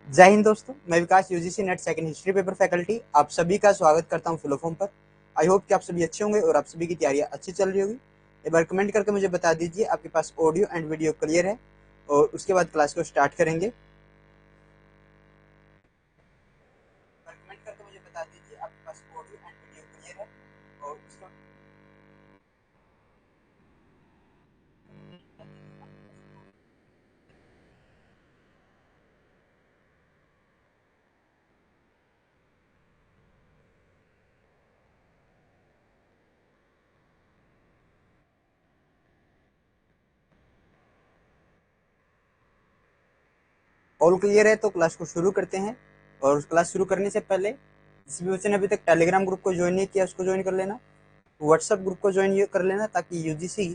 जय हिंद दोस्तों, मैं Vikas UGC NET second history paper faculty आप सभी का स्वागत करता हूं फिलोफॉर्म पर। आई होप कि आप सभी अच्छे होंगे और आप सभी की तैयारियां अच्छी चल रही होगी। एक बार कमेंट करके मुझे बता दीजिए आपके पास ऑडियो एंड वीडियो क्लियर है और उसके बाद क्लास को स्टार्ट करेंगे। कमेंट करके मुझे बता दीजिए आपके पास ऑडियो एंड वीडियो क्लियर है और उसके ऑल क्लियर है तो क्लास को शुरू करते हैं। और क्लास शुरू करने से पहले जिस भी बच्चे ने अभी तक टेलीग्राम ग्रुप को ज्वाइन नहीं किया उसको ज्वाइन कर लेना, व्हाट्सएप ग्रुप को ज्वाइन कर लेना, ताकि यूजीसी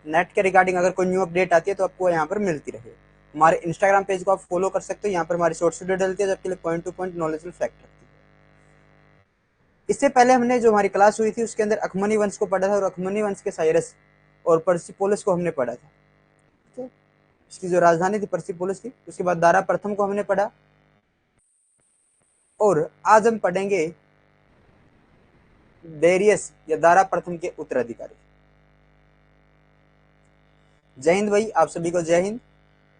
नेट के रिगार्डिंग अगर कोई न्यू अपडेट आती है तो आपको यहाँ पर मिलती रहे। हमारे इंस्टाग्राम पेज को आप फॉलो कर सकते हो, यहाँ पर हमारी शॉर्ट वीडियो डलती है जबकि point two point knowledgeable fact रखती है। इससे पहले हमने जो हमारी क्लास हुई थी उसके अंदर अखमनी वंश को पढ़ा था और अखमनी वंश के साइरस और पर्सिपोलिस को हमने पढ़ा था। ठीक है, इसकी जो राजधानी थी पर्सिपोलिस थी। उसके बाद दारा प्रथम को हमने पढ़ा और आज हम पढ़ेंगे डेरियस या दारा प्रथम के उत्तराधिकारी। जय हिंद भाई, आप सभी को जय हिंद।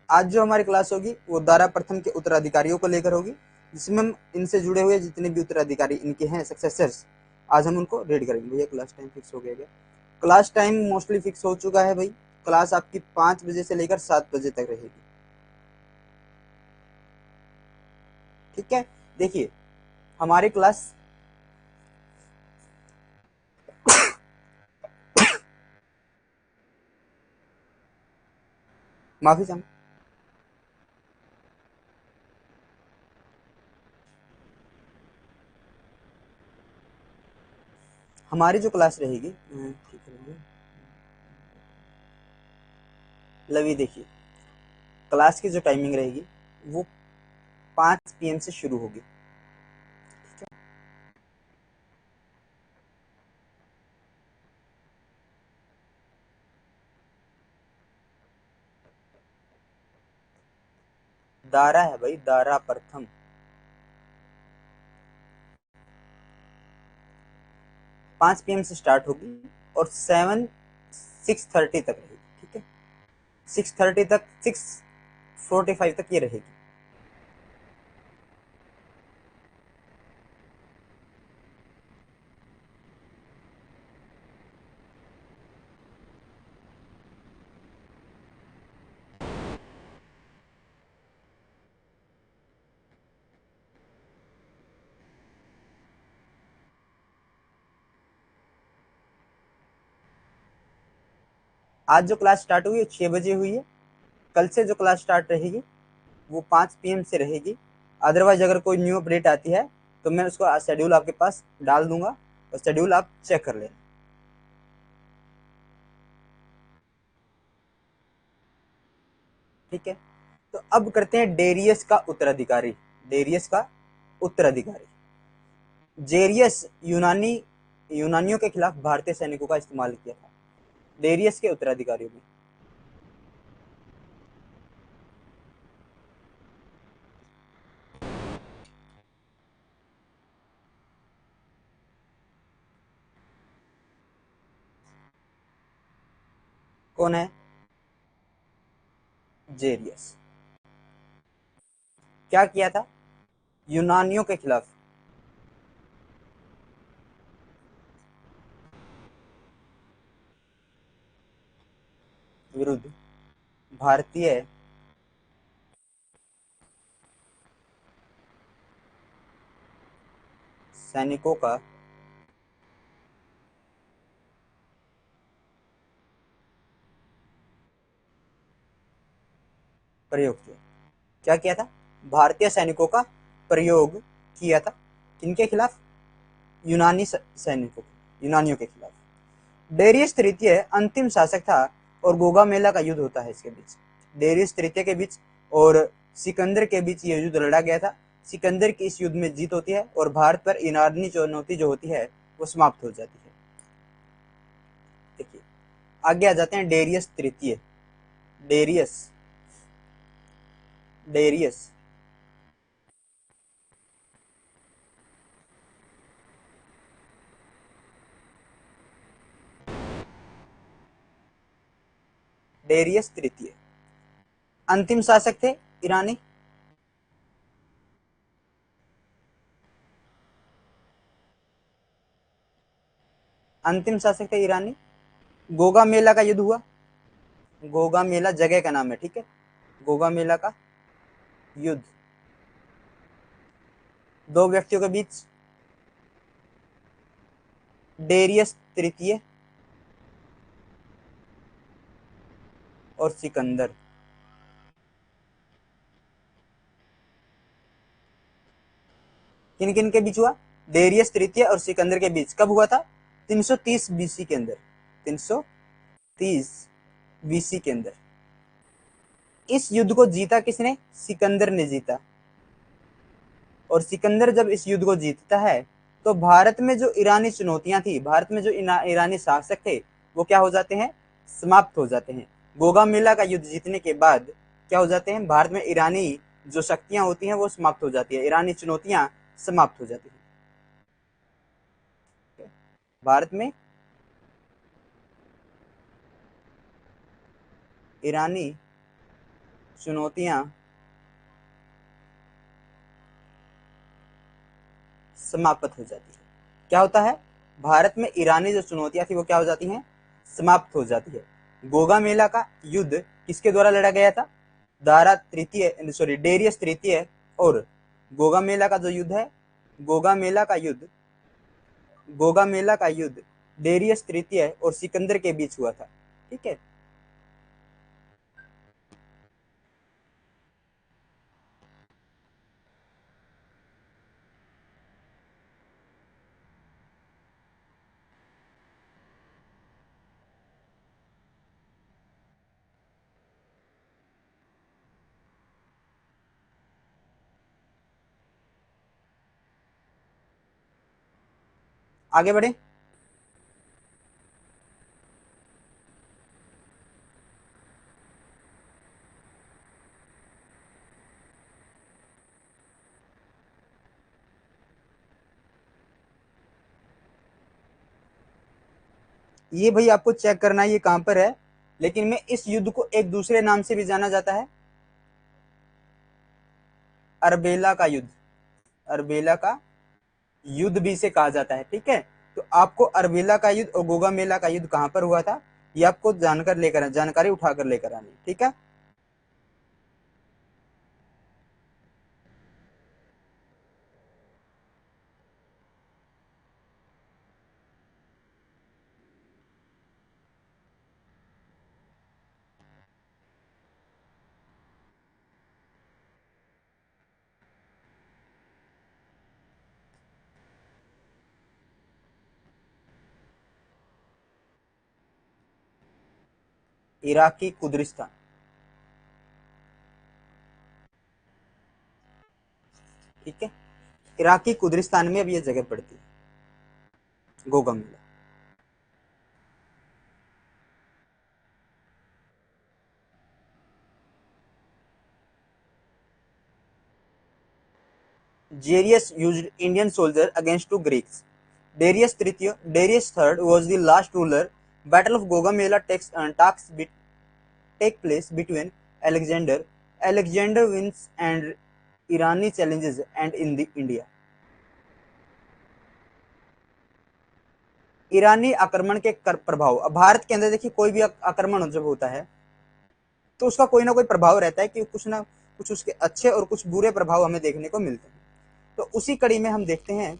आज जो हमारी क्लास होगी वो दारा प्रथम के उत्तराधिकारियों को लेकर होगी, जिसमें हम इनसे जुड़े हुए जितने भी उत्तराधिकारी इनके हैं सक्सेसर्स, आज हम उनको रीड करेंगे। भैया क्लास टाइम फिक्स हो गया क्या? क्लास टाइम मोस्टली फिक्स हो चुका है भाई। क्लास आपकी 5 बजे से लेकर 7 बजे तक रहेगी। ठीक है, देखिए हमारी क्लास माफी चाहूँ, हमारी जो क्लास रहेगी ठीक है लवी, देखिए क्लास की जो टाइमिंग रहेगी वो 5 PM से शुरू होगी। दारा है भाई, दारा प्रथम 5 PM से स्टार्ट होगी और 6:30 तक रहेगी। ठीक है, 6:30 तक, 6:45 तक ये रहेगी। आज जो क्लास स्टार्ट हुई है 6 बजे हुई है। कल से जो क्लास स्टार्ट रहेगी वो 5 PM से रहेगी। अदरवाइज अगर कोई न्यू अपडेट आती है तो मैं उसको शेड्यूल आपके पास डाल दूंगा और शेड्यूल आप चेक कर लेना। ठीक है, तो अब करते हैं डेरियस का उत्तराधिकारी। डेरियस का उत्तराधिकारी जेरियस यूनानियों के खिलाफ भारतीय सैनिकों का इस्तेमाल किया था। डेरियस के उत्तराधिकारियों में कौन है? जेरियस। क्या किया था? यूनानियों के खिलाफ विरुद्ध भारतीय सैनिकों का प्रयोग किया। क्या किया था? भारतीय सैनिकों का प्रयोग किया था। किनके खिलाफ? यूनानियों के खिलाफ। डेरियस तृतीय अंतिम शासक था और गोगा मेला का युद्ध होता है इसके बीच। डेरियस तृतीय के बीच और सिकंदर के बीच ये युद्ध लड़ा गया था। सिकंदर की इस युद्ध में जीत होती है और भारत पर ईरानी चुनौती जो होती है वो समाप्त हो जाती है। देखिए आगे आ जाते हैं डेरियस तृतीय। Darius Darius. डेरियस तृतीय। अंतिम शासक थे ईरानी। अंतिम शासक थे ईरानी। गोगा मेला का युद्ध हुआ। गोगा मेला जगह का नाम है, ठीक है। गोगा मेला का युद्ध दो व्यक्तियों के बीच। डेरियस तृतीय और सिकंदर। किन किन के बीच हुआ? डेरियस तृतीय और सिकंदर के बीच। कब हुआ था? 330 बीसी के अंदर। 330 बीसी के अंदर। इस युद्ध को जीता किसने? सिकंदर ने जीता। और सिकंदर जब इस युद्ध को जीतता है तो भारत में जो ईरानी चुनौतियां थी, भारत में जो ईरानी शासक थे, वो क्या हो जाते हैं? समाप्त हो जाते हैं। गोगा मेला का युद्ध जीतने के बाद क्या हो जाते हैं? भारत में ईरानी जो शक्तियां होती हैं वो समाप्त हो जाती है, ईरानी चुनौतियां समाप्त हो जाती हैं। भारत में ईरानी चुनौतियां समाप्त हो जाती है। क्या होता है? भारत में ईरानी जो चुनौतियां थी वो क्या हो जाती हैं? समाप्त हो जाती है। गोगा मेला का युद्ध किसके द्वारा लड़ा गया था? दारा तृतीय, सॉरी, डेरियस तृतीय और गोगा मेला का जो युद्ध है, गोगा मेला का युद्ध, गोगा मेला का युद्ध डेरियस तृतीय और सिकंदर के बीच हुआ था, ठीक है। आगे बढ़े। ये भाई आपको चेक करना है ये कहां पर है, लेकिन मैं इस युद्ध को एक दूसरे नाम से भी जाना जाता है, अरबेला का युद्ध। अरबेला का युद्ध भी इसे कहा जाता है, ठीक है। तो आपको अरबेला का युद्ध और गोगा मेला का युद्ध कहां पर हुआ था, ये आपको जानकारी उठाकर लेकर आनी, ठीक है। Iraqi Kurdistan. ठीक है, इराकी कुर्दिस्तान में अब ये जगह पड़ती है गोगा मेला। Darius used Indian soldiers against two Greeks. Darius III, Darius III was the last ruler. Battle of Gaugamela take place between Alexander. Alexander wins and Irani challenges and in the India. ईरानी आक्रमण के प्रभाव। अब भारत के अंदर देखिए कोई भी आक्रमण जब होता है तो उसका कोई ना कोई प्रभाव रहता है कि कुछ ना कुछ उसके अच्छे और कुछ बुरे प्रभाव हमें देखने को मिलते हैं। तो उसी कड़ी में हम देखते हैं।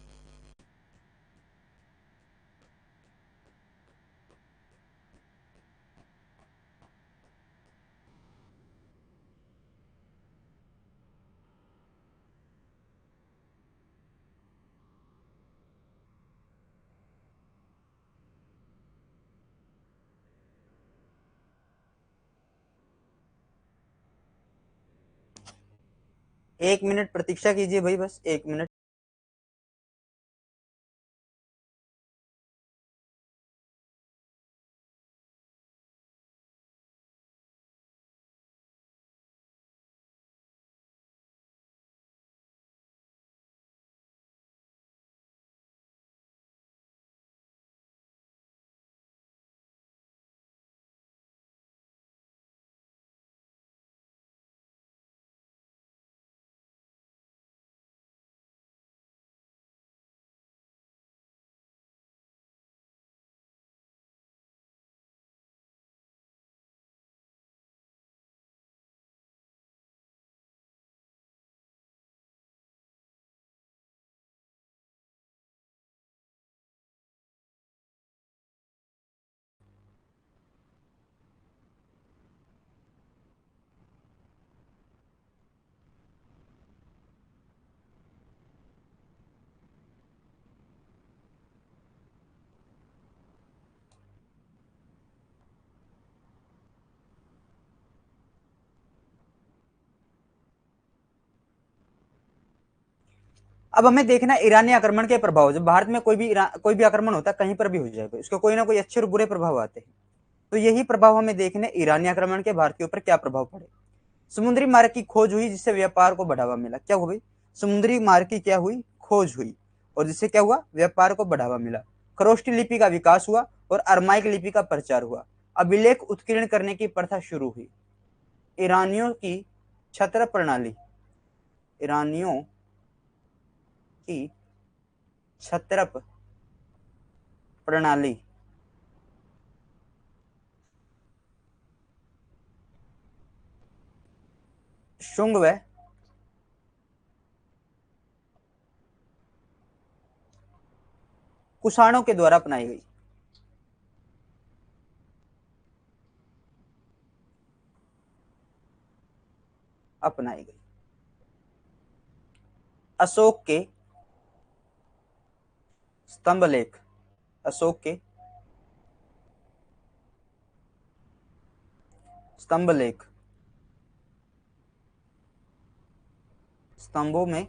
एक मिनट प्रतीक्षा कीजिए भाई, बस एक मिनट। अब हमें देखना है ईरानी आक्रमण के प्रभाव। जब भारत में कोई भी आक्रमण होता है, कहीं पर भी हो जाएगा, उसके कोई ना कोई अच्छे और बुरे प्रभाव आते हैं। तो यही प्रभाव हमें देखने ईरानी आक्रमण के भारत के ऊपर क्या प्रभाव पड़े। समुद्री मार्ग की खोज हुई, जिससे व्यापार को बढ़ावा मिला। क्या हुई? समुद्री मार्ग की क्या हुई? खोज हुई, और जिससे क्या हुआ? व्यापार को बढ़ावा मिला। खरोष्टी लिपि का विकास हुआ और अरमाइक लिपि का प्रचार हुआ। अभिलेख उत्कीर्ण करने की प्रथा शुरू हुई। ईरानियों की छत्र प्रणाली, ईरानियों की छत्रप प्रणाली शुंग व कुषाणों के द्वारा अपनाई गई। अपनाई गई। अशोक के स्तंभ लेख, अशोक के स्तंभ लेख, स्तंभों में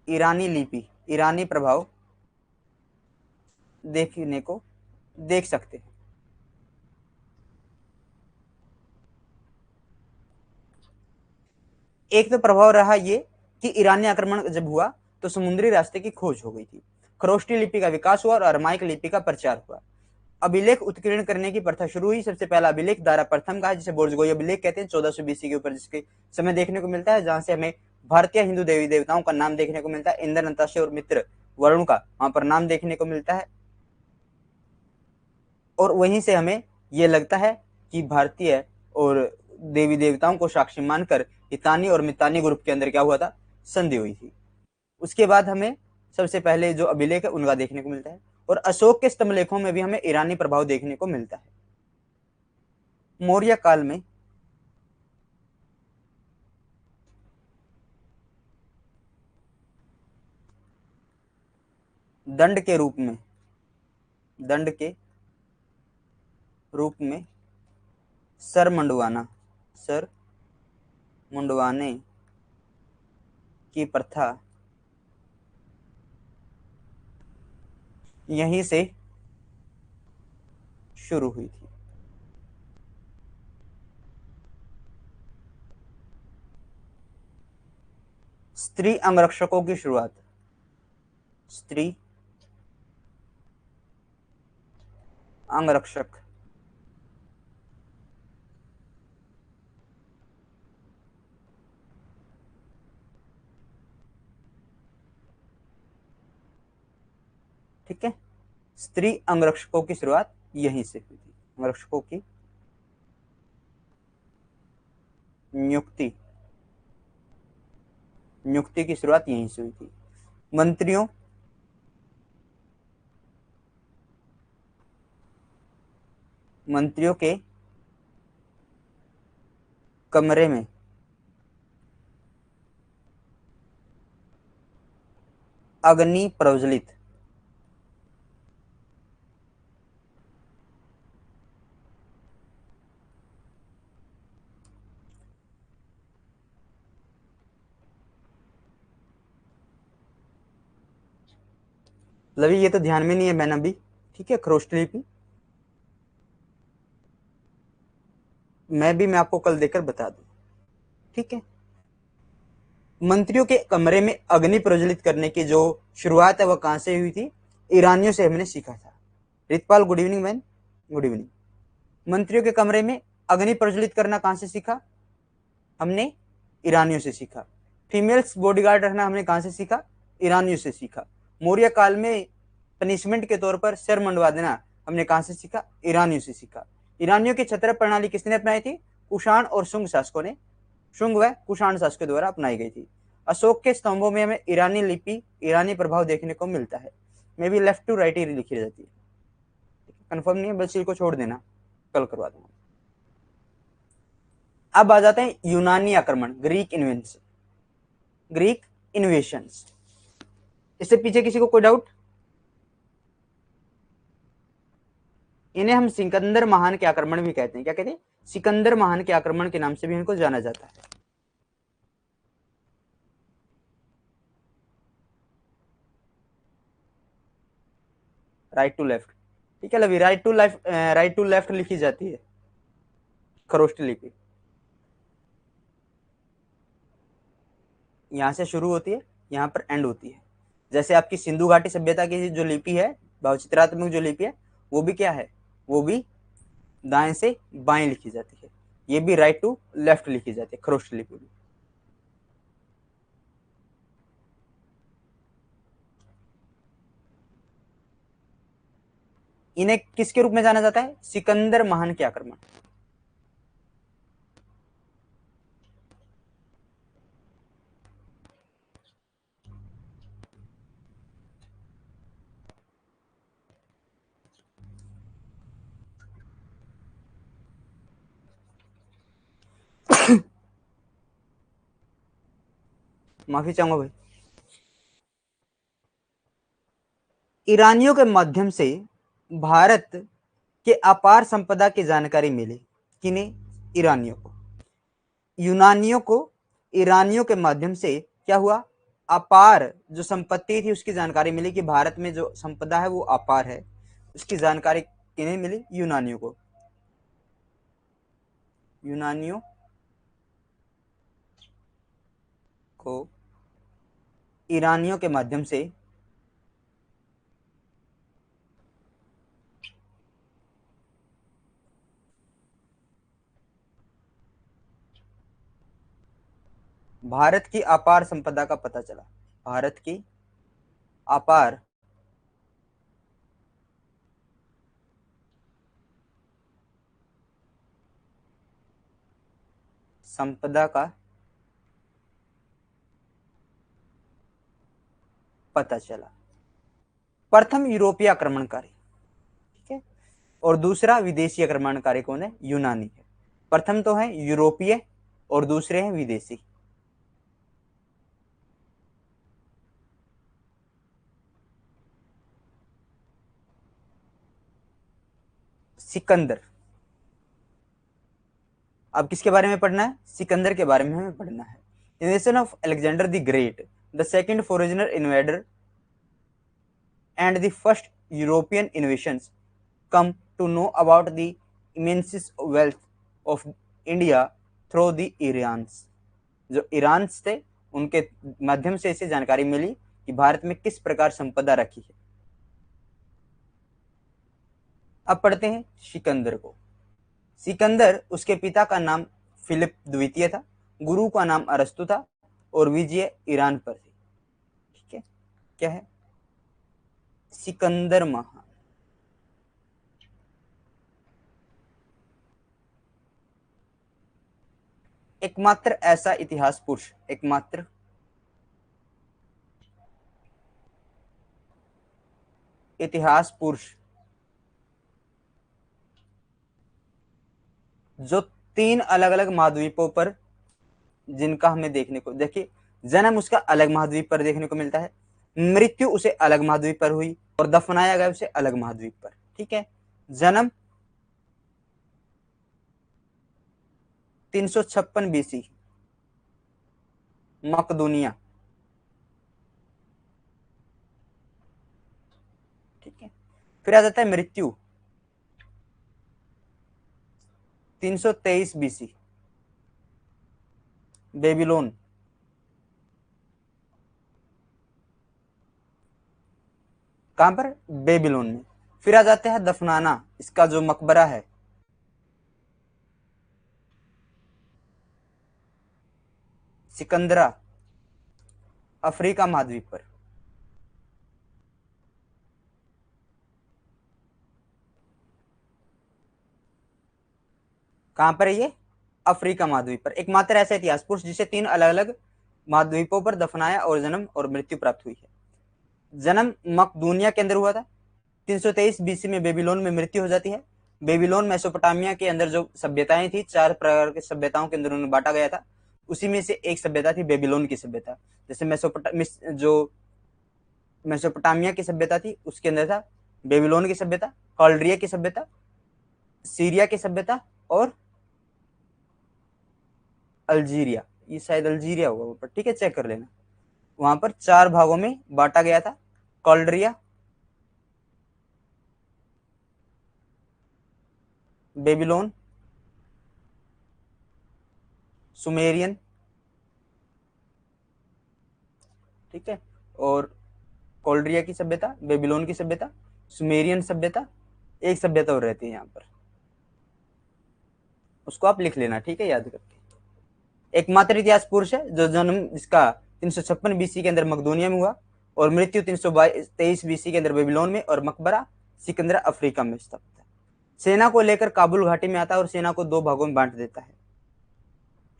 ईरानी लिपि, ईरानी प्रभाव देखने को देख सकते हैं। एक तो प्रभाव रहा ये कि ईरानी आक्रमण जब हुआ तो समुद्री रास्ते की खोज हो गई थी, खरोष्टी लिपि का विकास हुआ और अरमाइक लिपि का प्रचार हुआ। अभिलेख उत्कीर्ण करने की प्रथा शुरू हुई। सबसे पहला अभिलेख दारा प्रथम का है, जिसे बोर्जगोई अभिलेख कहते हैं, 1400 बीसी के ऊपर जिसके समय देखने को मिलता है, जहां से हमें भारतीय हिंदू देवी देवताओं का नाम देखने को मिलता है। इंद्र, नताशे और मित्र वरुण का वहां पर नाम देखने को मिलता है, और वहीं से हमें यह लगता है कि भारतीय और देवी देवताओं को साक्षी मानकर हितानी और मितानी ग्रुप के अंदर क्या हुआ था? संधि हुई थी। उसके बाद हमें सबसे पहले जो अभिलेख है उनका देखने को मिलता है, और अशोक के स्तंभ लेखों में भी हमें ईरानी प्रभाव देखने को मिलता है। मौर्य काल में दंड के रूप में, दंड के रूप में सर मंडवाना, सर मुंडवाने की प्रथा यहीं से शुरू हुई थी। स्त्री अंगरक्षकों की शुरुआत, स्त्री अंगरक्षक ठीक है, स्त्री अंगरक्षकों की शुरुआत यहीं से हुई थी। अंगरक्षकों की नियुक्ति, नियुक्ति की शुरुआत यहीं से हुई थी। मंत्रियों मंत्रियों के कमरे में अग्नि प्रज्वलित, लवी ये तो ध्यान में नहीं है मैंने अभी, ठीक है। खरोष्ट लिपि मैं आपको कल देकर बता दूं, ठीक है। मंत्रियों के कमरे में अग्नि प्रज्वलित करने की जो शुरुआत है वह कहां से हुई थी? ईरानियों से हमने सीखा था। Ritpal good evening man, good evening. मंत्रियों के कमरे में अग्नि प्रज्वलित करना कहां से सीखा? हमने ईरानियों से सीखा। फीमेल्स बॉडीगार्ड रखना हमने कहां से सीखा? ईरानियों से सीखा। मौर्य काल में पनिशमेंट के तौर पर सिर मंडवा देना हमने कहां से सीखा? ईरानियों से सीखा। ईरानियों की छत्र प्रणाली किसने अपनाई थी? कुषाण और शुंग शासकों ने, शुंग व कुषाण शासकों द्वारा अपनाई गई थी। अशोक के स्तंभों में हमें ईरानी लिपि, ईरानी प्रभाव देखने को मिलता है। मे भी लेफ्ट टू राइट ही लिखी जाती है, कंफर्म नहीं है, बस इसको छोड़ देना, कल करवा दूंगा। अब आ जाते हैं यूनानी आक्रमण, ग्रीक इन्वेंशन, ग्रीक इन्वेशंस। इससे पीछे किसी को कोई डाउट? इन्हें हम सिकंदर महान के आक्रमण भी कहते हैं। क्या कहते हैं? सिकंदर महान के आक्रमण के नाम से भी इनको जाना जाता है। राइट टू लेफ्ट, ठीक है लवी, राइट टू लेफ्ट लिखी जाती है खरोष्टी लिपि। यहां से शुरू होती है, यहां पर एंड होती है। जैसे आपकी सिंधु घाटी सभ्यता की जो लिपि है, भावचित्रात्मक जो लिपि है, वो भी क्या है, वो भी दाएं से बाएं लिखी जाती है। ये भी राइट टू लेफ्ट लिखी जाती है खरोष्ट लिपि भी। इन्हें किसके रूप में जाना जाता है? सिकंदर महान के आक्रमण। माफी चाहूंगा भाई। ईरानियों के माध्यम से भारत के अपार संपदा की जानकारी मिली। किन्हें? ईरानियों को। यूनानियों को ईरानियों के माध्यम से क्या हुआ? अपार जो संपत्ति थी उसकी जानकारी मिली कि भारत में जो संपदा है वो अपार है। उसकी जानकारी किन्हें मिली? यूनानियों को। यूनानियों को ईरानियों के माध्यम से भारत की अपार संपदा का पता चला। भारत की अपार संपदा का पता चला। प्रथम यूरोपीय आक्रमणकारी, ठीक है, और दूसरा विदेशी आक्रमणकारी कौन है? यूनानी है। प्रथम तो है यूरोपीय और दूसरे हैं विदेशी। सिकंदर। अब किसके बारे में पढ़ना है? सिकंदर के बारे में हमें पढ़ना है। इन्वेशन of Alexander the great, the second foreigner invader and the first European invasions come to know about the immense wealth of India through the Iranians। जो ईरान थे उनके माध्यम से इसे जानकारी मिली कि भारत में किस प्रकार संपदा रखी है। अब पढ़ते हैं सिकंदर को। सिकंदर, उसके पिता का नाम फिलिप द्वितीय था, गुरु का नाम अरस्तु था और विजय ईरान पर थी। ठीक है, क्या है? सिकंदर महान। एकमात्र ऐसा इतिहास पुरुष, एकमात्र इतिहास पुरुष जो 3 अलग अलग महाद्वीपों पर, जिनका हमें देखने को, देखिए जन्म उसका अलग महाद्वीप पर देखने को मिलता है, मृत्यु उसे अलग महाद्वीप पर हुई और दफनाया गया उसे अलग महाद्वीप पर। ठीक है, जन्म 356 बीसी मकदूनिया। ठीक है, फिर आ जाता है मृत्यु 323 बीसी बेबीलोन। कहां पर? बेबीलोन में। फिर आ जाते हैं दफनाना, इसका जो मकबरा है, सिकंदरा, अफ्रीका महाद्वीप पर। कहां पर है ये? अफ्रीका महाद्वीप पर। एकमात्र ऐसा इतिहास पुरुष जिसे 3 अलग अलग महाद्वीपों पर दफनाया और जन्म और मृत्यु प्राप्त हुई है। जन्म मकदूनिया के अंदर हुआ था, 323 बीसी में बेबीलोन में मृत्यु हो जाती है। बेबीलोन मेसोपोटामिया के अंदर जो सभ्यताएं थी, 4 प्रकार की सभ्यताओं के अंदर उन्हें बांटा गया था, उसी में से एक सभ्यता थी बेबीलोन की सभ्यता। जैसे जो मेसोपोटामिया की सभ्यता थी उसके अंदर था बेबीलोन की सभ्यता, कॉल्ड्रिया की सभ्यता सीरिया की सभ्यता और अल्जीरिया, ये शायद अल्जीरिया होगा ऊपर, ठीक है, चेक कर लेना। वहां पर 4 भागों में बांटा गया था, कॉल्ड्रिया, बेबीलोन, सुमेरियन, ठीक है, और कॉल्ड्रिया की सभ्यता, बेबीलोन की सभ्यता, सुमेरियन सभ्यता, एक सभ्यता और रहती है यहाँ पर, उसको आप लिख लेना, ठीक है, याद करके। एकमात्र इतिहास पुरुष है जो जन्म जिसका 356 बीसी के अंदर मकदूनिया में हुआ और मृत्यु 323 बीसी के अंदर बेबीलोन में, और मकबरा सिकंदरा अफ्रीका में स्थापित है। सेना को लेकर काबुल घाटी में आता है और सेना को 2 भागों में बांट देता है,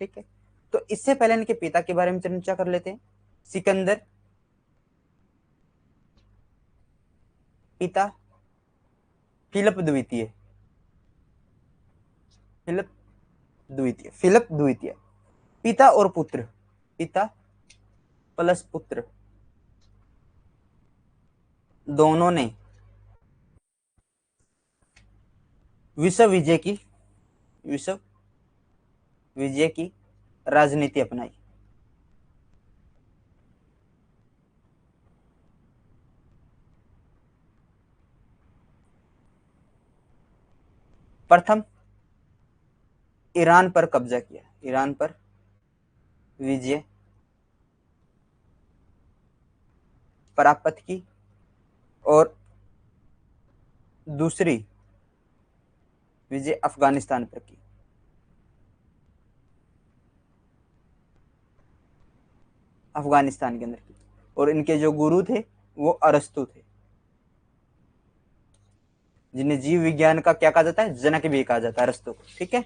ठीक है। तो इससे पहले इनके पिता के बारे में चर्चा कर लेते हैं। सिकंदर, पिता फिलिप द्वितीय, फिलिप द्वितीय, फिलिप द्वितीय, पिता और पुत्र, पिता प्लस पुत्र, दोनों ने विश्व विजय की राजनीति अपनाई। प्रथम ईरान पर कब्जा किया, ईरान पर विजय प्राप्त की, और दूसरी विजय अफगानिस्तान पर की। अफगानिस्तान के अंदर की, और इनके जो गुरु थे वो अरस्तु थे, जिन्हें जीव विज्ञान का क्या कहा जाता है, जनक भी कहा जाता है अरस्तु को, ठीक है।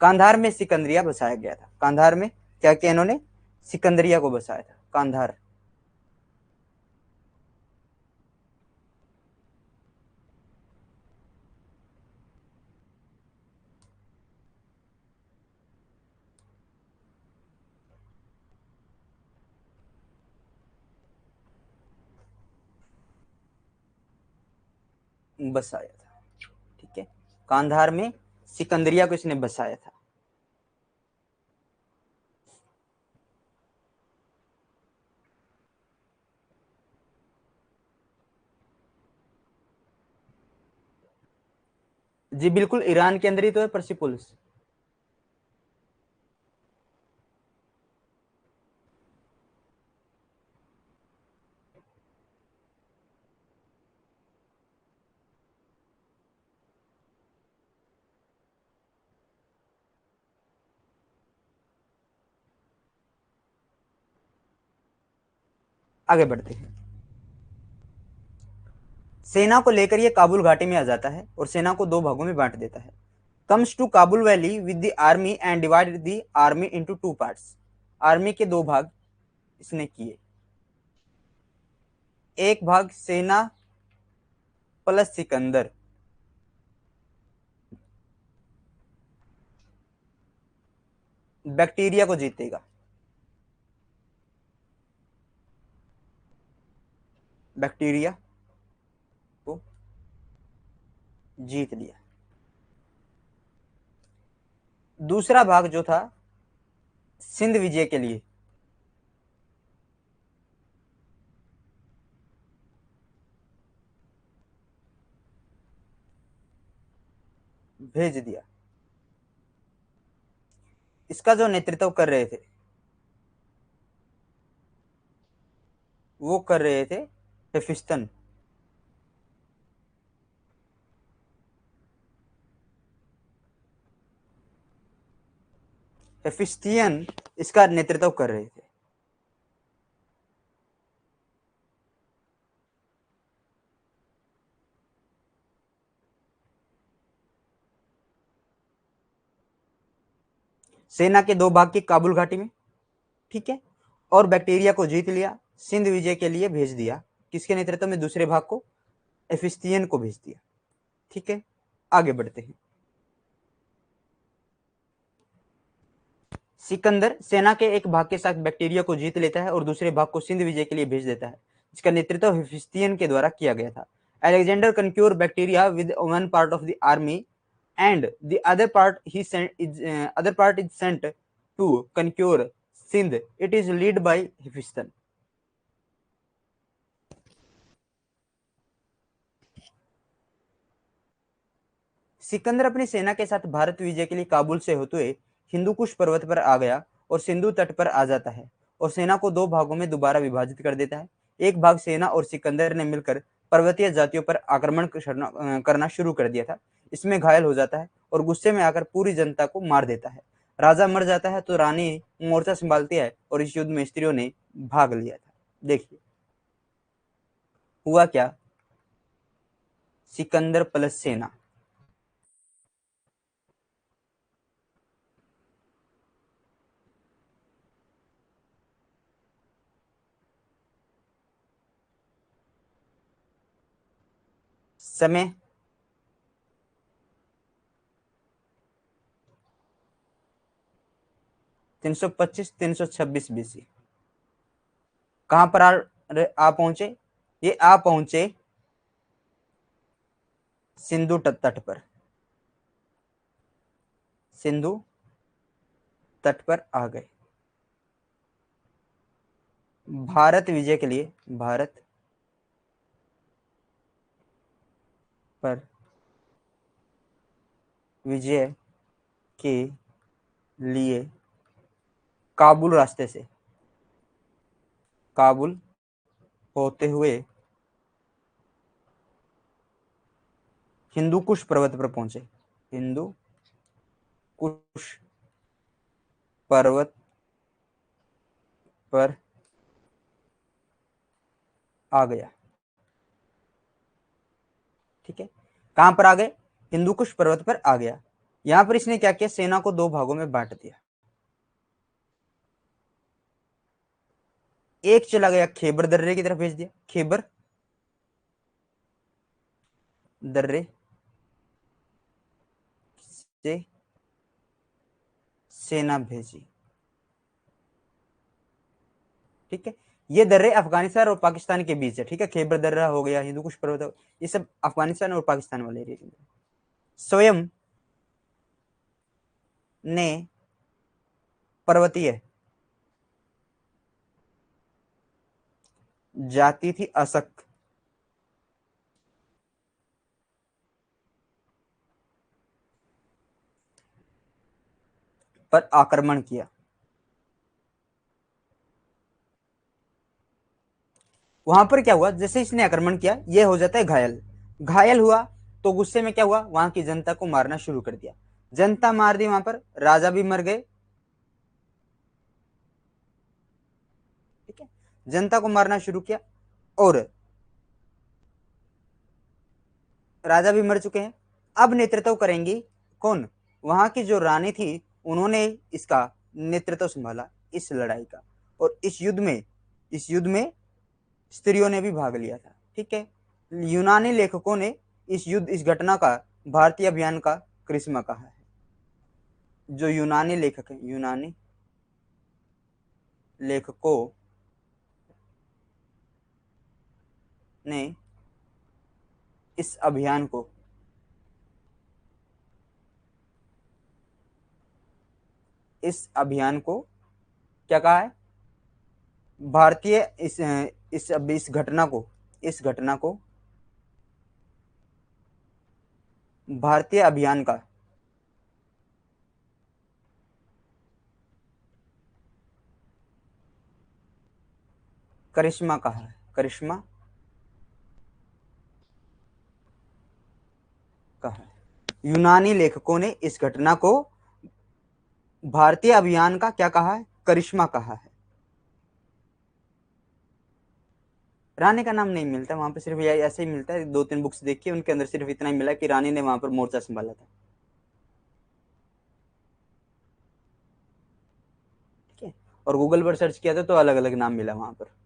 कांधार में सिकंदरिया बसाया गया था, कांधार में क्या किया इन्होंने, सिकंदरिया को बसाया था, कांधार। बसाया था, ठीक है, कांधार में सिकंदरिया को इसने बसाया था। जी बिल्कुल, ईरान के अंदर ही तो है परसिपुलिस। आगे बढ़ते हैं। सेना को लेकर ये काबुल घाटी में आ जाता है और सेना को 2 भागों में बांट देता है। Comes to Kabul valley with the army and divide the army into 2 parts. Army के 2 भाग इसने किए, एक भाग सेना प्लस सिकंदर, बैक्टीरिया को जीतेगा, बैक्टीरिया को जीत लिया। दूसरा भाग जो था सिंध विजय के लिए भेज दिया। इसका जो नेतृत्व कर रहे थे वो कर रहे थे हेफिस्टन। हेफिस्टियन इसका नेतृत्व कर रहे थे। सेना के 2 भाग की काबुल घाटी में, ठीक है, और बैक्टीरिया को जीत लिया, सिंध विजय के लिए भेज दिया। किसके नेतृत्व में, दूसरे भाग को एफिस्टियन को भेज दिया, ठीक है। आगे बढ़ते हैं। सिकंदर सेना के एक भाग के साथ बैक्टीरिया को जीत लेता है और दूसरे भाग को सिंध विजय के लिए भेज देता है, जिसका नेतृत्व हेफिस्टियन के द्वारा किया गया था। Alexander conquer Bactria with one part of the army and the other part is sent to conquer Sindh. It is led by Hephaestus. Sikandar अपनी सेना के साथ भारत विजय के लिए काबुल से होते हुए हिंदुकुश पर्वत पर आ गया और सिंधु तट पर आ जाता है और सेना को दो भागों में दोबारा विभाजित कर देता है। एक भाग सेना और सिकंदर ने मिलकर पर्वतीय जातियों पर आक्रमण करना शुरू कर दिया था। इसमें घायल हो जाता है और गुस्से में आकर पूरी जनता को मार देता है। राजा मर जाता है तो रानी मोर्चा संभालती है और इस युद्ध में स्त्रियों ने भाग लिया था। देखिए हुआ क्या, सिकंदर प्लस सेना। समय 325 326 BC। कहां पर आ पहुंचे, ये आ पहुंचे सिंधु तट पर, सिंधु तट पर आ गए भारत विजय के लिए। भारत पर विजय के लिए काबुल रास्ते से, काबुल होते हुए हिंदुकुश पर्वत पर पहुंचे। हिंदू कुश पर्वत पर आ गया। ठीक है, कहां पर आ गए, हिंदुकुश पर्वत पर आ गया। यहां पर इसने क्या किया, सेना को दो भागों में बांट दिया। एक चला गया खैबर दर्रे की तरफ भेज दिया, खैबर दर्रे से सेना भेजी। ठीक है, ये दर्रे अफगानिस्तान और पाकिस्तान के बीच है। ठीक है, खैबर दर्रा हो गया, हिंदुकुश पर्वत, ये सब अफगानिस्तान और पाकिस्तान वाले एरिया। स्वयं ने पर्वतीय जाति थी अशक पर आक्रमण किया। वहां पर क्या हुआ, जैसे इसने आक्रमण किया ये हो जाता है घायल। घायल हुआ तो गुस्से में क्या हुआ, वहां की जनता को मारना शुरू कर दिया। जनता मार दी, वहां पर राजा भी मर गए। ठीक है, जनता को मारना शुरू किया और राजा भी मर चुके हैं। अब नेतृत्व करेंगी कौन, वहां की जो रानी थी उन्होंने इसका नेतृत्व संभाला इस लड़ाई का। और इस युद्ध में स्त्रियों ने भी भाग लिया था। ठीक है, यूनानी लेखकों ने इस घटना का भारतीय अभियान का करिश्मा कहा है। जो यूनानी लेखक है, यूनानी लेखकों ने इस अभियान को क्या कहा है, भारतीय इस घटना को भारतीय अभियान का करिश्मा कहा है। करिश्मा कहा है, यूनानी लेखकों ने इस घटना को भारतीय अभियान का क्या कहा है, करिश्मा कहा है। रानी का नाम नहीं मिलता वहां पर, सिर्फ ऐसे ही मिलता है। दो तीन बुक्स देखिए, उनके अंदर सिर्फ इतना ही मिला कि रानी ने वहां पर मोर्चा संभाला था। ठीक है, और गूगल पर सर्च किया था तो अलग अलग नाम मिला वहां पर।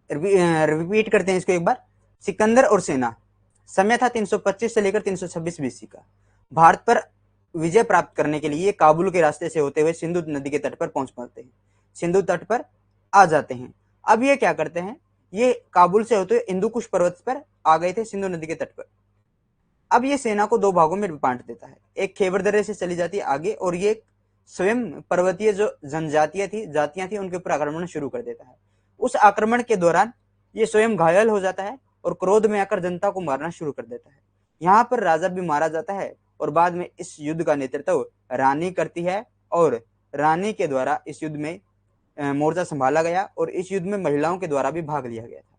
रिपीट करते हैं इसको एक बार। सिकंदर और सेना, समय था 325 से लेकर 326 बीसी का। भारत पर विजय प्राप्त करने के लिए काबुल के रास्ते से होते हुए सिंधु नदी के तट पर पहुंच पाते हैं, सिंधु तट पर आ जाते हैं। अब ये क्या करते हैं, ये काबुल से होते हुए हिंदुकुश पर्वत पर आ गए थे, सिंधु नदी के तट पर। अब ये सेना को दो भागों में बांट देता है, एक खैबर दर्रे से चली जाती है आगे, और ये स्वयं पर्वतीय जो जनजातियां थी, जातियां थी, उनके ऊपर आक्रमण शुरू कर देता है। उस आक्रमण के दौरान ये स्वयं घायल हो जाता है और क्रोध में आकर जनता को मारना शुरू कर देता है। यहाँ पर राजा भी मारा जाता है और बाद में इस युद्ध का नेतृत्व रानी करती है, और रानी के द्वारा इस युद्ध में मोर्चा संभाला गया, और इस युद्ध में महिलाओं के द्वारा भी भाग लिया गया था।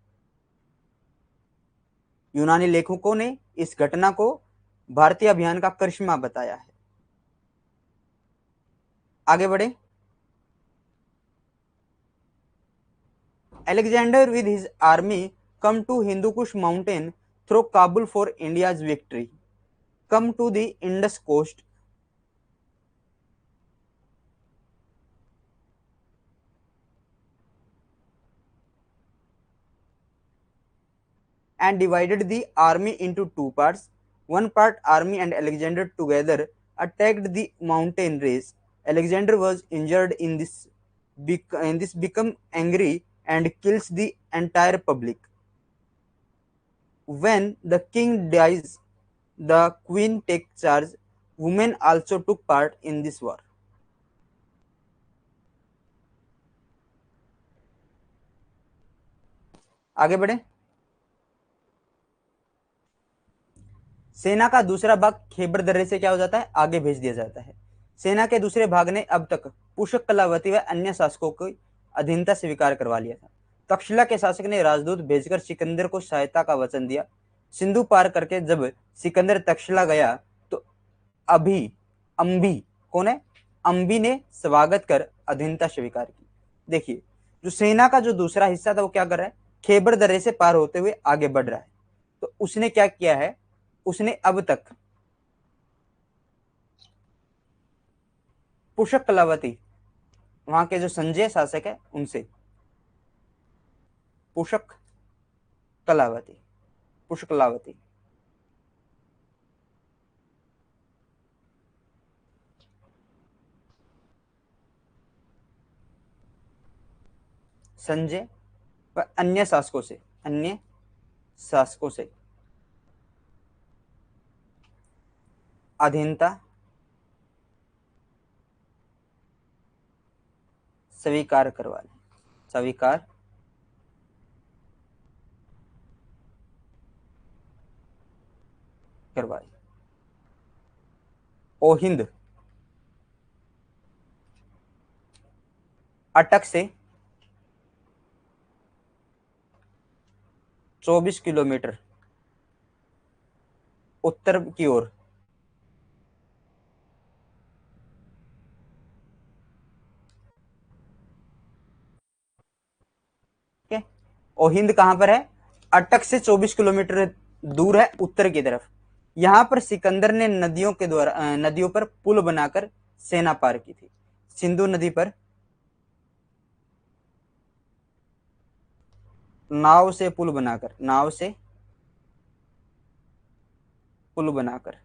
यूनानी लेखकों ने इस घटना को भारतीय अभियान का करिश्मा बताया है। आगे बढ़े। Alexander with his army come to Hindu Kush mountain through Kabul for India's victory. Come to the Indus coast and divided the army into two parts. One part army and Alexander together attacked the mountain race. Alexander was injured in this become angry and kills the entire public. When the king dies, the queen takes charge. Women also took part in this war. आगे बढ़े। सेना का दूसरा भाग खैबर दर्रे से क्या हो जाता है, आगे भेज दिया जाता है। सेना के दूसरे भाग ने अब तक पुष्क कलावती व अन्य शासकों की अधीनता स्वीकार करवा लिया था। तक्षशिला के शासक ने राजदूत भेजकर सिकंदर को सहायता का वचन दिया। सिंधु पार करके जब सिकंदर तक्षशिला गया तो अभी अंबी कौन है, अंबी ने स्वागत कर अधीनता स्वीकार की। देखिए, जो सेना का जो दूसरा हिस्सा था वो क्या कर रहा है, खैबर दर्रे से पार होते हुए आगे बढ़ रहा है। तो उसने क्या किया है, उसने अब तक पुष्क कलावती, वहां के जो संजय शासक है उनसे, पुष्क कलावती, पुष्क कलावती, संजय व अन्य शासकों से, अन्य शासकों से अधीनता स्वीकार करवा ले, स्वीकार करवाई। ओहिंद अटक से 24 किलोमीटर उत्तर की ओर, ठीक है। ओहिंद कहां पर है, अटक से 24 किलोमीटर दूर है उत्तर की तरफ। यहां पर सिकंदर ने नदियों के द्वारा नदियों पर पुल बनाकर सेना पार की थी। सिंधु नदी पर नाव से पुल बनाकर, नाव से पुल बनाकर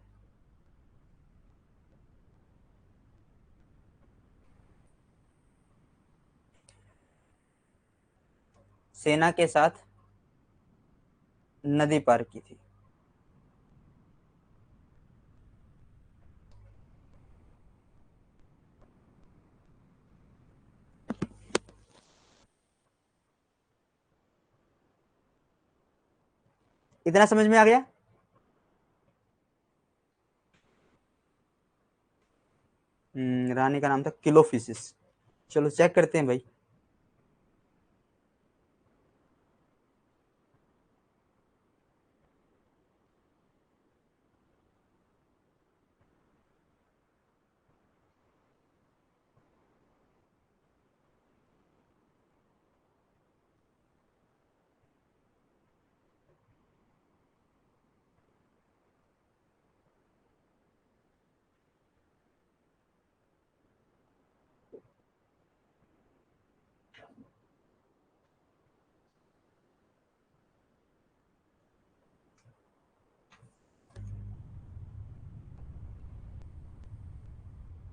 सेना के साथ नदी पार की थी। इतना समझ में आ गया। रानी का नाम था किलोफिसिस। चलो चेक करते हैं भाई।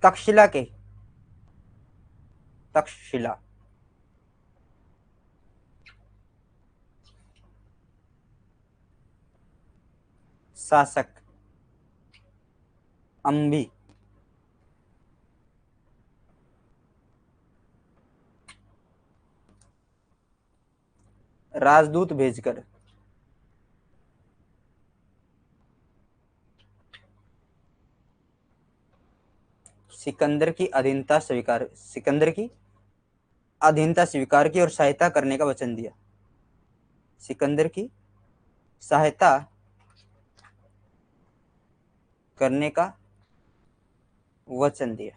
तक्षशिला के तक्षशिला शासक अंबी राजदूत भेजकर सिकंदर की अधीनता स्वीकार की और सहायता करने का वचन दिया। सिकंदर की सहायता करने का वचन दिया।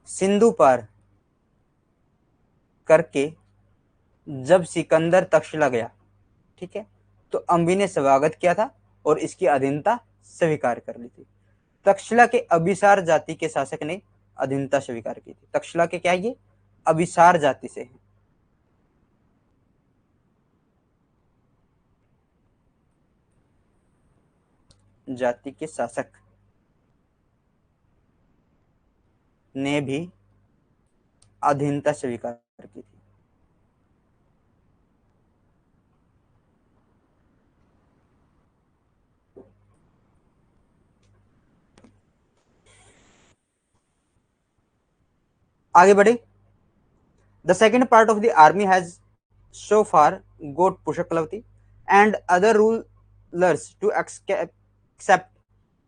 सिंधु पार करके जब सिकंदर तक्षशिला गया, ठीक है, तो अंबी ने स्वागत किया था और इसकी अधीनता स्वीकार कर ली थी। तक्षशिला के अभिसार जाति के शासक ने अधीनता स्वीकार की थी। तक्षशिला के क्या, ये अभिसार जाति से है। जाति के शासक ने भी अधीनता स्वीकार की थी। आगे बढ़े। The second part of the army has so far got Pushakalavati and other rulers to accept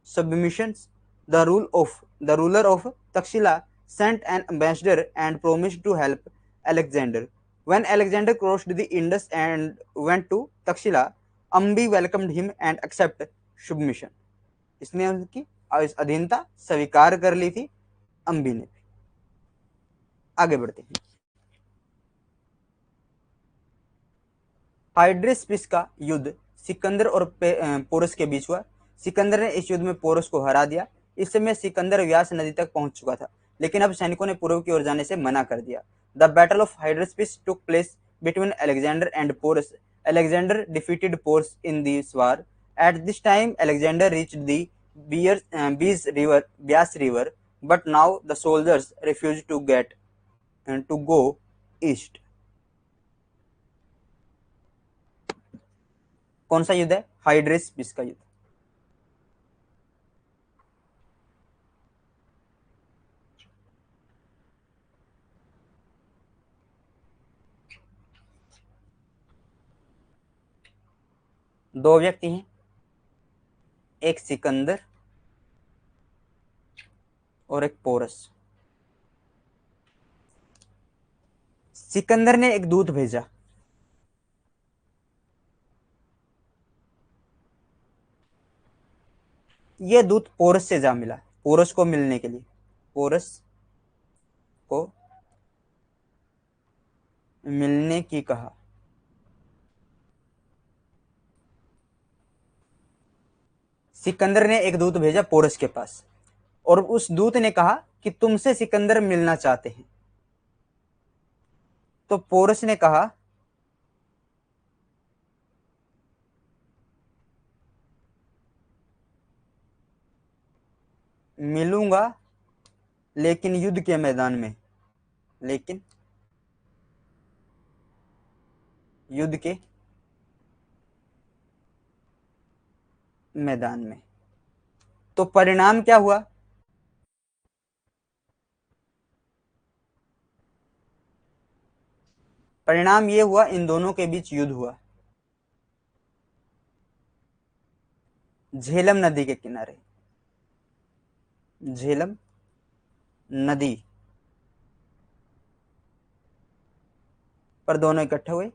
submissions. The ruler of Takshila sent an ambassador and promised to help Alexander. When Alexander crossed the Indus and went to Takshila, Ambi welcomed him and accepted submission. इसने उनकी अधीनता स्वीकार कर ली थी अम्बी ने। आगे बढ़ते हैं। हाइड्रेस्पिस का युद्ध सिकंदर और पोरस के बीच हुआ। सिकंदर ने इस युद्ध में पोरस को हरा दिया। इस समय सिकंदर व्यास नदी तक पहुंच चुका था, लेकिन अब सैनिकों ने पूर्व की ओर जाने से मना कर दिया। The battle of Hydaspes took place between Alexander and Porus. Alexander defeated Porus in this war. At this time Alexander reached the Beas river, but now the soldiers refuse to go east. कौन सा युद्ध है? हाइड्रेस्पिस का युद्ध। दो व्यक्ति हैं, एक सिकंदर और एक पोरस। सिकंदर ने एक दूत भेजा। यह दूत पोरस से जा मिला, पोरस को मिलने के लिए, पोरस को मिलने की कहा। सिकंदर ने एक दूत भेजा पोरस के पास और उस दूत ने कहा कि तुमसे सिकंदर मिलना चाहते हैं। तो पोरस ने कहा मिलूंगा, लेकिन युद्ध के मैदान में, लेकिन युद्ध के मैदान में। तो परिणाम क्या हुआ? परिणाम ये हुआ, इन दोनों के बीच युद्ध हुआ झेलम नदी के किनारे। झेलम नदी पर दोनों इकट्ठे हुए।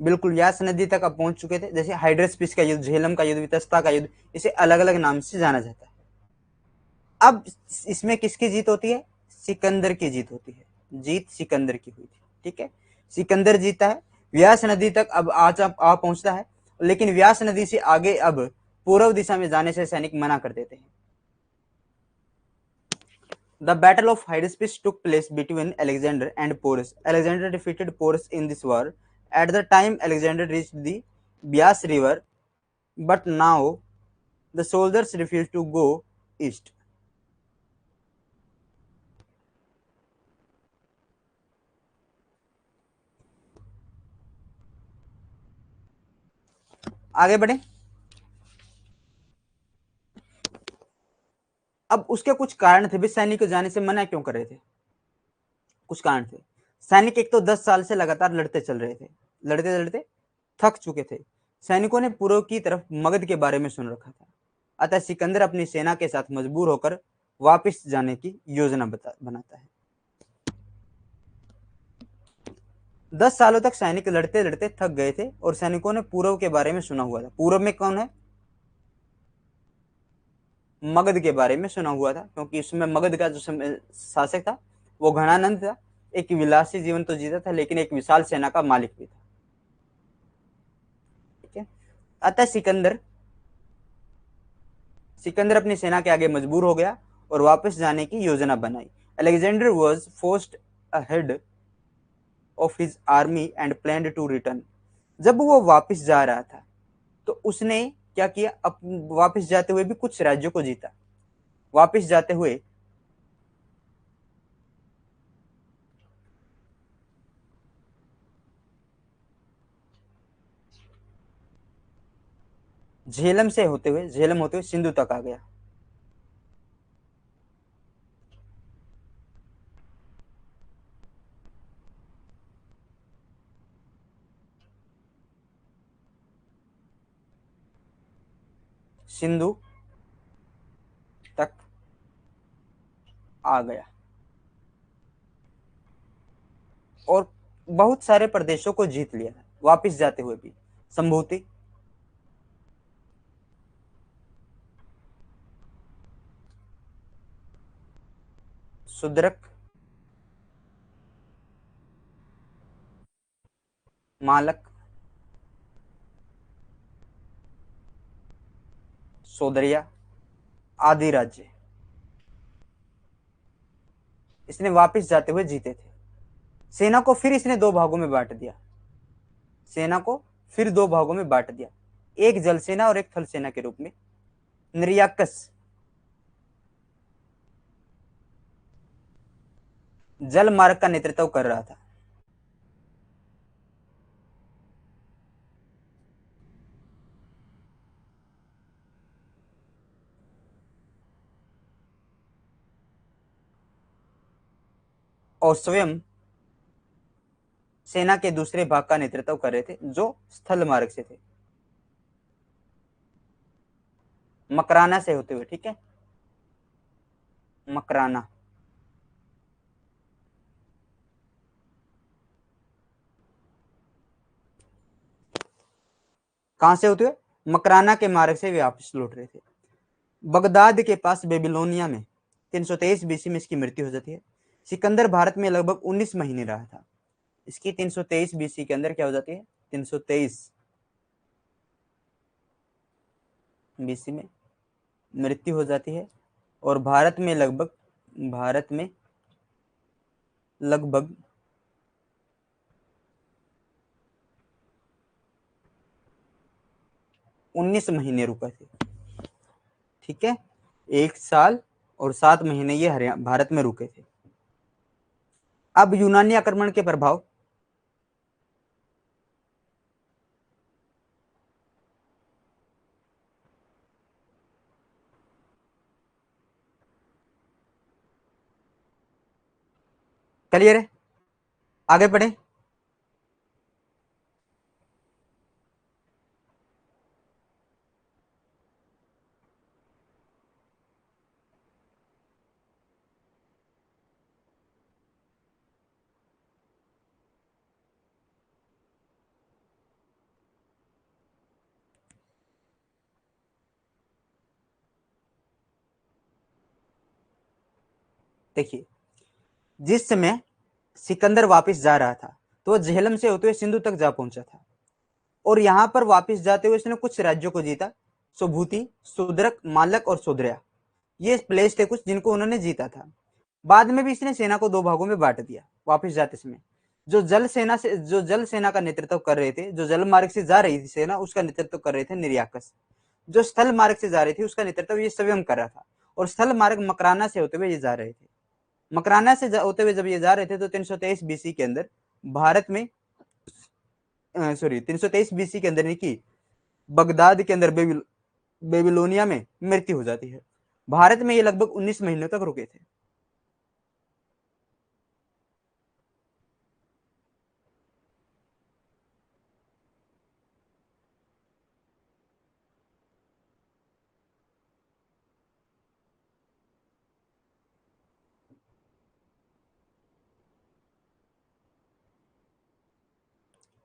बिल्कुल व्यास नदी तक अब पहुंच चुके थे। जैसे हाइड्रेस्पिस का युद्ध, झेलम का युद्ध, वितस्ता का युद्ध, इसे अलग अलग नाम से जाना जाता है। अब इसमें किसकी जीत होती है? सिकंदर की जीत होती है। जीत सिकंदर की हुई थी, ठीक है। सिकंदर जीता है, व्यास नदी तक अब आ पहुंचता है, लेकिन व्यास नदी से आगे अब पूर्व दिशा में जाने से सैनिक मना कर देते हैं। The Battle of Hydaspes took place between Alexander and Porus. Alexander defeated Porus in this war. At the time Alexander reached the Bias River, but now the soldiers refused to go east. आगे बढ़े। अब उसके कुछ कारण थे भी, सैनिक को जाने से मना क्यों कर रहे थे। कुछ कारण थे। सैनिक एक तो 10 साल से लगातार लड़ते चल रहे थे, लड़ते लड़ते थक चुके थे। सैनिकों ने पूर्व की तरफ मगध के बारे में सुन रखा था, अतः सिकंदर अपनी सेना के साथ मजबूर होकर वापस जाने की योजना बनाता है। 10 सालों तक सैनिक लड़ते लड़ते थक गए थे और सैनिकों ने पूर्व के बारे में सुना हुआ था। पूर्व में कौन है? मगध के बारे में सुना हुआ था, क्योंकि उसमें मगध का जो शासक था वो घनानंद था। एक विलासी जीवन तो जीता था, लेकिन एक विशाल सेना का मालिक भी था। ठीक है। अतः सिकंदर अपनी सेना के आगे मजबूर हो गया और वापस जाने की योजना बनाई। Alexander was forced ahead of his army and planned to return. जब वो वापस जा रहा था तो उसने क्या किया, अब वापस जाते हुए भी कुछ राज्यों को जीता। वापस जाते हुए झेलम होते हुए सिंधु तक आ गया। सिंधु तक आ गया और बहुत सारे प्रदेशों को जीत लिया वापस जाते हुए भी। संभूति, सुद्रक, मालक, सोदरिया आदि राज्य इसने वापस जाते हुए जीते थे। सेना को फिर इसने दो भागों में बांट दिया। सेना को फिर दो भागों में बांट दिया, एक जल सेना और एक थल सेना के रूप में। निर्याकस जल मार्ग का नेतृत्व कर रहा था। और स्वयं सेना के दूसरे भाग का नेतृत्व कर रहे थे जो स्थल मार्ग से थे, मकराना से होते हुए। ठीक है, मकराना। कहां से होते हुए? मकराना के मार्ग से वे वापस लौट रहे थे। बगदाद के पास बेबीलोनिया में 323 बीसी में इसकी मृत्यु हो जाती है। सिकंदर भारत में लगभग 19 महीने रहा था। इसकी 323 बीसी के अंदर क्या हो जाती है? 323 बीसी में मृत्यु हो जाती है और भारत में लगभग 19 महीने रुका थे। ठीक है, 1 साल और 7 महीने ये भारत में रुके थे। अब यूनानी आक्रमण के प्रभाव, क्लियर है? आगे बढ़े। देखिए, जिस समय सिकंदर वापस जा रहा था तो वह झेलम से होते हुए सिंधु तक जा पहुंचा था और यहां पर वापस जाते हुए इसने कुछ राज्यों को जीता। सुभूति, सुद्रक, मालक और सोदरिया, ये प्लेस थे कुछ जिनको उन्होंने जीता था। बाद में भी इसने सेना को दो भागों में बांट दिया वापस जाते समय। जो जल सेना का नेतृत्व कर रहे थे, जो जल मार्ग से जा रही थी सेना, उसका नेतृत्व कर रहे थे निर्याकस। जो स्थल मार्ग से जा रही थी उसका नेतृत्व ये सव्यम कर रहा था, और स्थल मार्ग मकराना से होते हुए ये जा रहे थे। मकराना से होते हुए जब ये जा रहे थे तो 323 बीसी के अंदर भारत में, सॉरी 323 बीसी के अंदर नहीं की, बगदाद के अंदर बेबीलोनिया में मृत्यु हो जाती है। भारत में ये लगभग 19 महीनों तक रुके थे।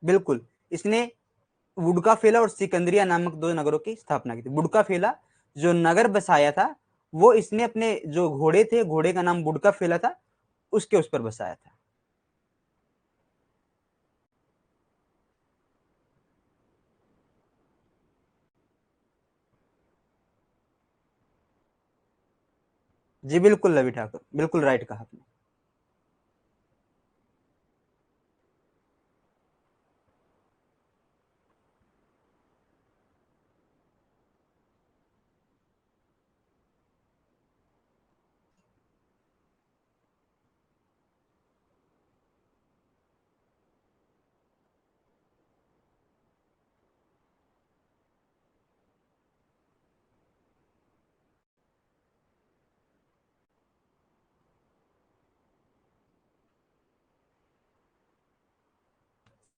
बिल्कुल, इसने वुडका फेला और सिकंदरिया नामक दो नगरों की स्थापना की थी। वुडका फेला जो नगर बसाया था, वो इसने अपने जो घोड़े थे, घोड़े का नाम वुडका फेला था, उसके उस पर बसाया था। जी बिल्कुल रवि ठाकुर, बिल्कुल राइट कहा आपने।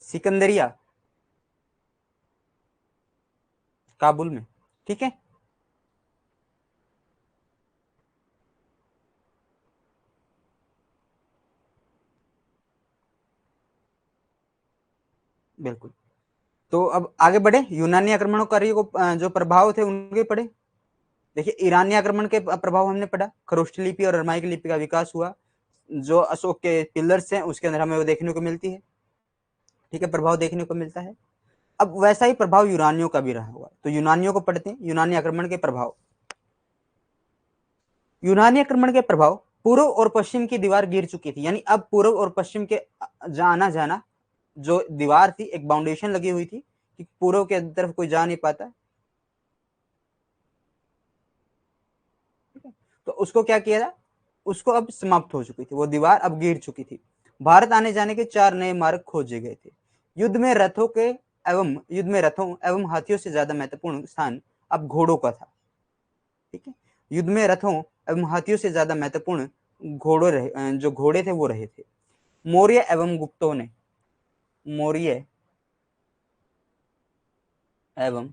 सिकंदरिया, काबुल में। ठीक है, बिल्कुल। तो अब आगे बढ़े, यूनानी आक्रमणकारियों को जो प्रभाव थे उनके पढ़े। देखिए, ईरानी आक्रमण के प्रभाव हमने पढ़ा, खरोष्ट लिपि और अरमाइक लिपि का विकास हुआ, जो अशोक के पिलर्स हैं उसके अंदर हमें वो देखने को मिलती है। ठीक है, प्रभाव देखने को मिलता है। अब वैसा ही प्रभाव यूनानियों का भी रहा हुआ, तो यूनानियों को पढ़ते हैं, यूनानी आक्रमण के प्रभाव। यूनानी आक्रमण के प्रभाव, पूर्व और पश्चिम की दीवार गिर चुकी थी, यानी अब पूर्व और पश्चिम के आना जाना, जो दीवार थी, एक बाउंडेशन लगी हुई थी कि पूर्व के तरफ कोई जा नहीं पाता। तो उसको क्या किया था, उसको अब समाप्त हो चुकी थी, वो दीवार अब गिर चुकी थी। भारत आने जाने के 4 नए मार्ग खोजे गए थे। युद्ध में रथों एवं हाथियों से ज्यादा महत्वपूर्ण स्थान अब घोड़ों का था। ठीक है, युद्ध में रथों एवं हाथियों से ज्यादा महत्वपूर्ण घोड़ों रहे, जो घोड़े थे वो रहे थे। मौर्य एवं गुप्तों ने, मौर्य एवं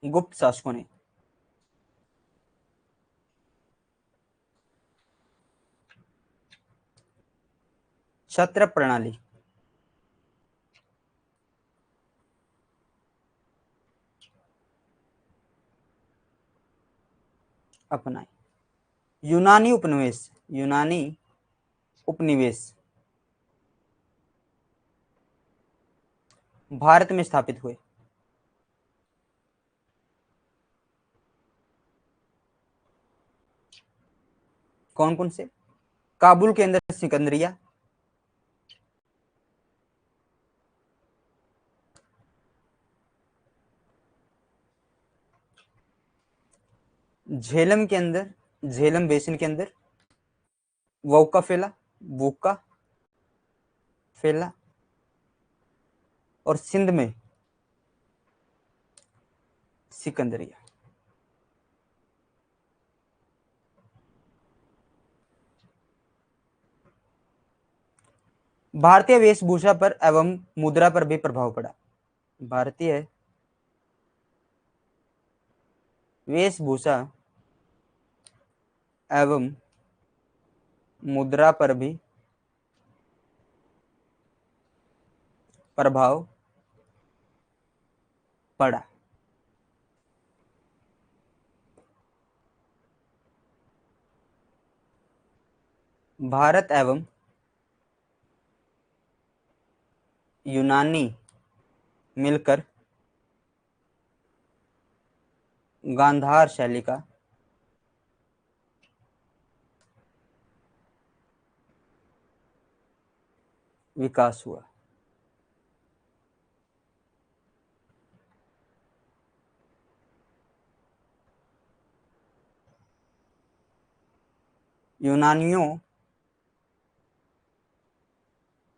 गुप्त शासकों ने छत्र प्रणाली अपनाई। यूनानी उपनिवेश, यूनानी उपनिवेश भारत में स्थापित हुए। कौन कौन से? काबुल के अंदर सिकंदरिया, झेलम के अंदर, झेलम बेसिन के अंदर वोका फेला, वोका फेला, और सिंध में सिकंदरिया। भारतीय वेशभूषा पर एवं मुद्रा पर भी प्रभाव पड़ा। भारतीय वेशभूषा एवं मुद्रा पर भी प्रभाव पड़ा। भारत एवं यूनानी मिलकर गांधार शैली का विकास हुआ। यूनानियों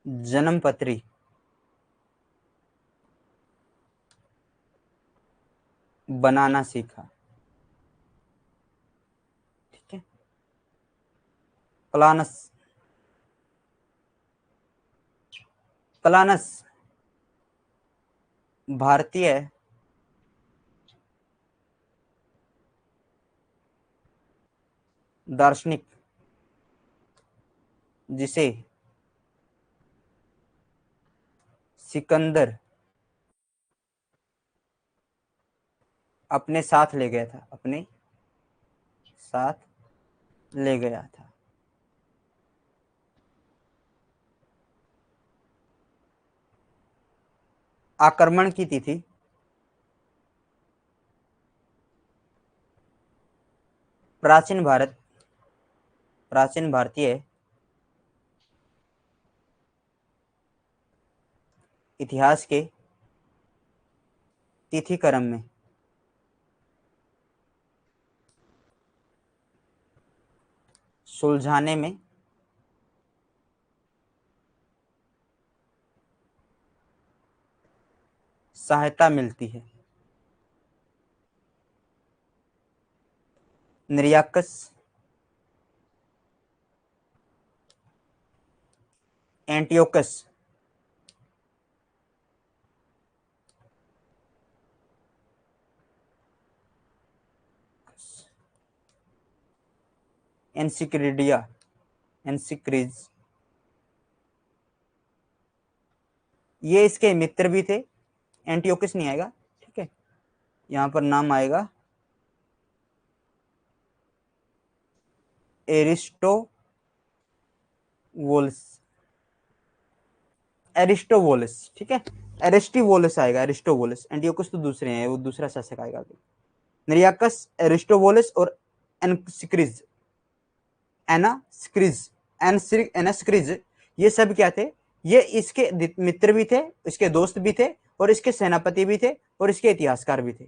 जन्मपत्री बनाना सीखा। ठीक है। कलानस, कलानस भारतीय दार्शनिक जिसे सिकंदर अपने साथ ले गया था, अपने साथ ले गया था। आक्रमण की तिथि प्राचीन भारत, प्राचीन भारतीय इतिहास के तिथि क्रम में सुलझाने में सहायता मिलती है। निरियाकस एंटियोकस एनसिक्रिडिया, एनसिक्रिज, ये इसके मित्र भी थे। एंटियोकस नहीं आएगा, ठीक है, यहां पर नाम आएगा एरिस्टोवोल्स, एरिस्टोवोलस, ठीक है, एरिस्टोवोलस आएगा, एरिस्टोवोलस। एंटियोकस तो दूसरे हैं, वो दूसरा शासक आएगा। निरियाकस, एरिस्टोवोलस और एनसिक्रिज, एनास्क्रिज, एनास्क्रिज, ये सब क्या थे? ये इसके मित्र भी थे, इसके दोस्त भी थे, और इसके सेनापति भी थे, और इसके इतिहासकार भी थे।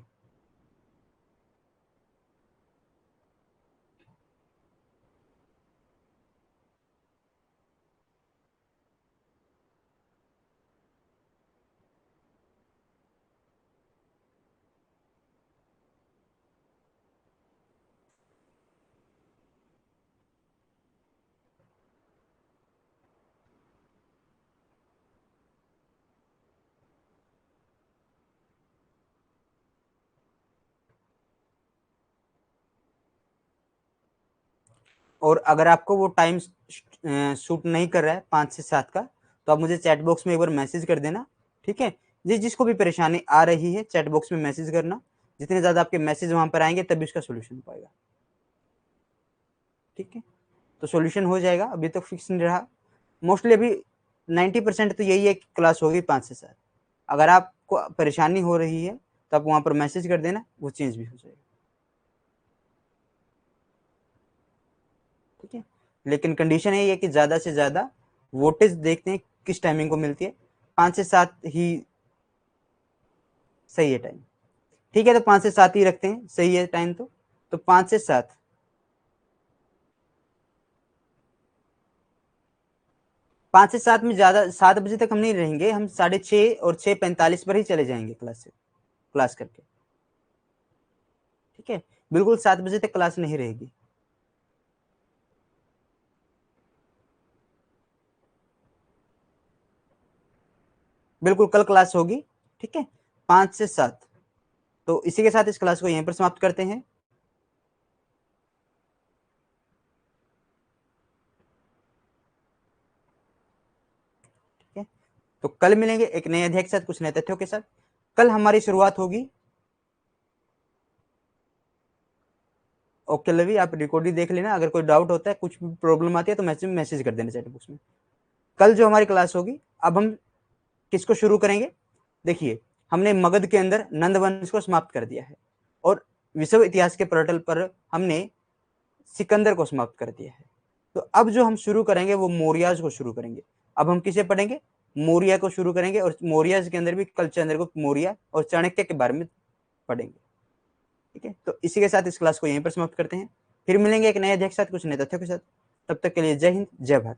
और अगर आपको वो टाइम शूट नहीं कर रहा है 5 से 7 का, तो आप मुझे चैट बॉक्स में एक बार मैसेज कर देना, ठीक है। जिसको भी परेशानी आ रही है चैट बॉक्स में मैसेज करना, जितने ज्यादा आपके मैसेज वहां पर आएंगे तभी इसका सोल्यूशन हो पाएगा, ठीक है। तो सोल्यूशन हो जाएगा, अभी तक फिक्स नहीं रहा। मोस्टली अभी 90% तो यही है कि क्लास होगी 5 से 7। अगर आपको परेशानी हो रही है तो आप वहां पर मैसेज कर देना, वो चेंज भी हो जाएगा, ठीक है। लेकिन कंडीशन है कि ज्यादा से ज्यादा वोटेज देखते हैं किस टाइमिंग को मिलती है। 5 से 7 ही सही है टाइम, ठीक है। तो 5 से 7 ही रखते हैं, सही है टाइम। तो 5 से 7, 5 से 7 में ज्यादा 7 बजे तक हम नहीं रहेंगे, हम 6:30 और 6:45 पर ही चले जाएंगे क्लास से, क्लास करके, ठीक है। बिल्कुल 7 बजे तक क्लास नहीं रहेगी। बिल्कुल कल क्लास होगी, ठीक है, 5 से 7। तो इसी के साथ इस क्लास को यहीं पर समाप्त करते हैं। ठीक है, तो कल मिलेंगे एक नए अध्याय के साथ, कुछ नए तथ्यों के साथ। कल हमारी शुरुआत होगी। ओके लवी, आप रिकॉर्डिंग देख लेना, अगर कोई डाउट होता है, कुछ भी प्रॉब्लम आती है तो मैसेज कर देना चैट बॉक्स में। कल जो हमारी क्लास होगी, अब हम किसको शुरू करेंगे? देखिए, हमने मगध के अंदर नंद वंश को समाप्त कर दिया है, और विश्व इतिहास के पटल पर हमने सिकंदर को समाप्त कर दिया है। तो अब जो हम शुरू करेंगे वो मौर्याज को शुरू करेंगे। अब हम किसे पढ़ेंगे, मौर्य को शुरू करेंगे, और मौर्य के अंदर भी कल चंद्रगुप्त मौर्य और चाणक्य के बारे में पढ़ेंगे। ठीक है, तो इसी के साथ इस क्लास को यहीं पर समाप्त करते हैं। फिर मिलेंगे एक नए अध्याय के साथ, कुछ नए तथ्यों के साथ। तब तक के लिए जय हिंद, जय भारत।